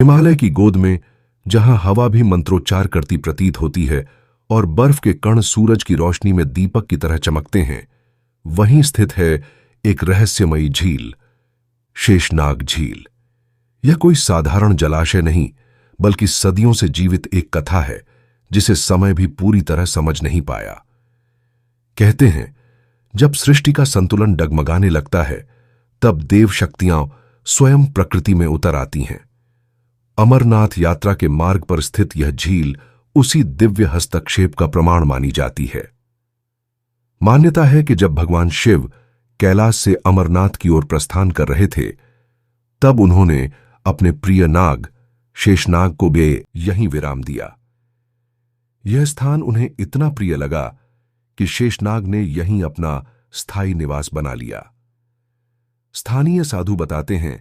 हिमालय की गोद में जहां हवा भी मंत्रोच्चार करती प्रतीत होती है और बर्फ के कण सूरज की रोशनी में दीपक की तरह चमकते हैं, वहीं स्थित है एक रहस्यमयी झील, शेषनाग झील। यह कोई साधारण जलाशय नहीं, बल्कि सदियों से जीवित एक कथा है जिसे समय भी पूरी तरह समझ नहीं पाया। कहते हैं, जब सृष्टि का संतुलन डगमगाने लगता है, तब देव शक्तियां स्वयं प्रकृति में उतर आती हैं। अमरनाथ यात्रा के मार्ग पर स्थित यह झील उसी दिव्य हस्तक्षेप का प्रमाण मानी जाती है। मान्यता है कि जब भगवान शिव कैलाश से अमरनाथ की ओर प्रस्थान कर रहे थे, तब उन्होंने अपने प्रिय नाग शेषनाग को भी यहीं विराम दिया। यह स्थान उन्हें इतना प्रिय लगा कि शेषनाग ने यहीं अपना स्थायी निवास बना लिया। स्थानीय साधु बताते हैं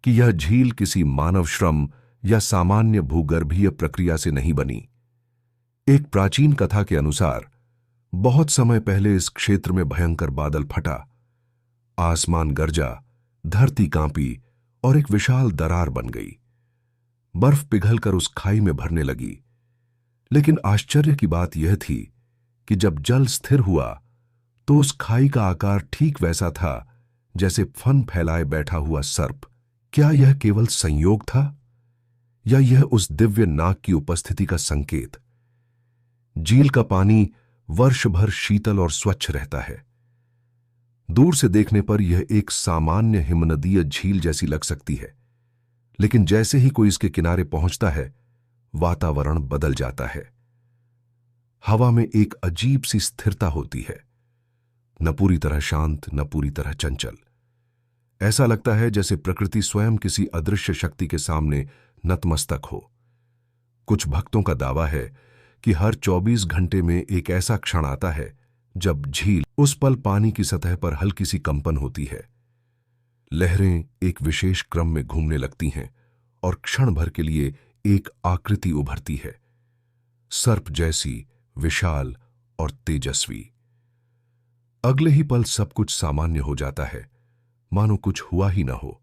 कि यह झील किसी मानव श्रम या सामान्य भूगर्भीय प्रक्रिया से नहीं बनी। एक प्राचीन कथा के अनुसार बहुत समय पहले इस क्षेत्र में भयंकर बादल फटा, आसमान गरजा, धरती कांपी और एक विशाल दरार बन गई। बर्फ पिघलकर उस खाई में भरने लगी। लेकिन आश्चर्य की बात यह थी कि जब जल स्थिर हुआ तो उस खाई का आकार ठीक वैसा था जैसे फन फैलाए बैठा हुआ सर्प। क्या यह केवल संयोग था या यह उस दिव्य नाग की उपस्थिति का संकेत? झील का पानी वर्ष भर शीतल और स्वच्छ रहता है। दूर से देखने पर यह एक सामान्य हिमनदीय झील जैसी लग सकती है, लेकिन जैसे ही कोई इसके किनारे पहुंचता है, वातावरण बदल जाता है। हवा में एक अजीब सी स्थिरता होती है, न पूरी तरह शांत, न पूरी तरह चंचल। ऐसा लगता है जैसे प्रकृति स्वयं किसी अदृश्य शक्ति के सामने नतमस्तक हो। कुछ भक्तों का दावा है कि हर 24 घंटे में एक ऐसा क्षण आता है जब झील उस पल पानी की सतह पर हल्की सी कंपन होती है। लहरें एक विशेष क्रम में घूमने लगती हैं और क्षण भर के लिए एक आकृति उभरती है, सर्प जैसी, विशाल और तेजस्वी। अगले ही पल सब कुछ सामान्य हो जाता है, मानो कुछ हुआ ही न हो।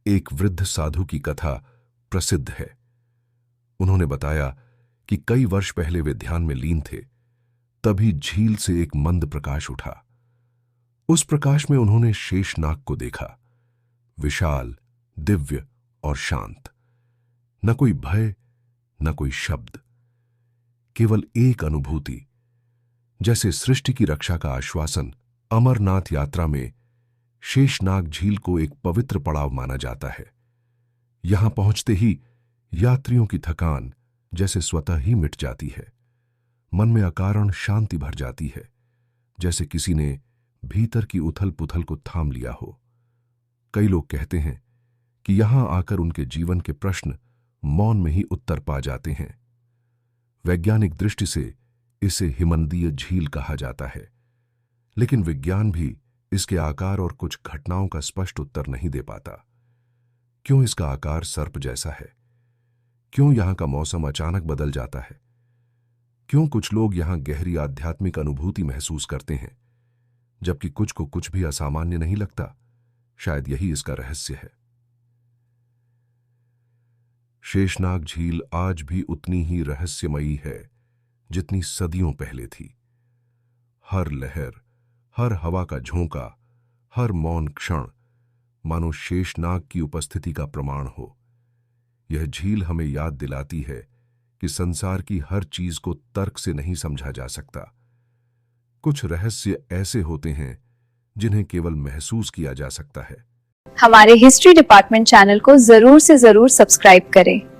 एक वृद्ध साधु की कथा प्रसिद्ध है। उन्होंने बताया कि कई वर्ष पहले वे ध्यान में लीन थे, तभी झील से एक मंद प्रकाश उठा। उस प्रकाश में उन्होंने शेषनाग को देखा, विशाल, दिव्य और शांत। न कोई भय, न कोई शब्द, केवल एक अनुभूति, जैसे सृष्टि की रक्षा का आश्वासन। अमरनाथ यात्रा में शेषनाग झील को एक पवित्र पड़ाव माना जाता है। यहां पहुंचते ही यात्रियों की थकान जैसे स्वतः ही मिट जाती है। मन में अकारण शांति भर जाती है, जैसे किसी ने भीतर की उथल पुथल को थाम लिया हो। कई लोग कहते हैं कि यहां आकर उनके जीवन के प्रश्न मौन में ही उत्तर पा जाते हैं। वैज्ञानिक दृष्टि से इसे हिमनदीय झील कहा जाता है, लेकिन विज्ञान भी इसके आकार और कुछ घटनाओं का स्पष्ट उत्तर नहीं दे पाता। क्यों इसका आकार सर्प जैसा है? क्यों यहां का मौसम अचानक बदल जाता है? क्यों कुछ लोग यहां गहरी आध्यात्मिक अनुभूति महसूस करते हैं, जबकि कुछ को कुछ भी असामान्य नहीं लगता? शायद यही इसका रहस्य है। शेषनाग झील आज भी उतनी ही रहस्यमयी है जितनी सदियों पहले थी। हर लहर, हर हवा का झोंका, हर मौन क्षण मानो शेषनाग की उपस्थिति का प्रमाण हो। यह झील हमें याद दिलाती है कि संसार की हर चीज को तर्क से नहीं समझा जा सकता। कुछ रहस्य ऐसे होते हैं जिन्हें केवल महसूस किया जा सकता है। हमारे हिस्ट्री डिपार्टमेंट चैनल को जरूर से जरूर सब्सक्राइब करें।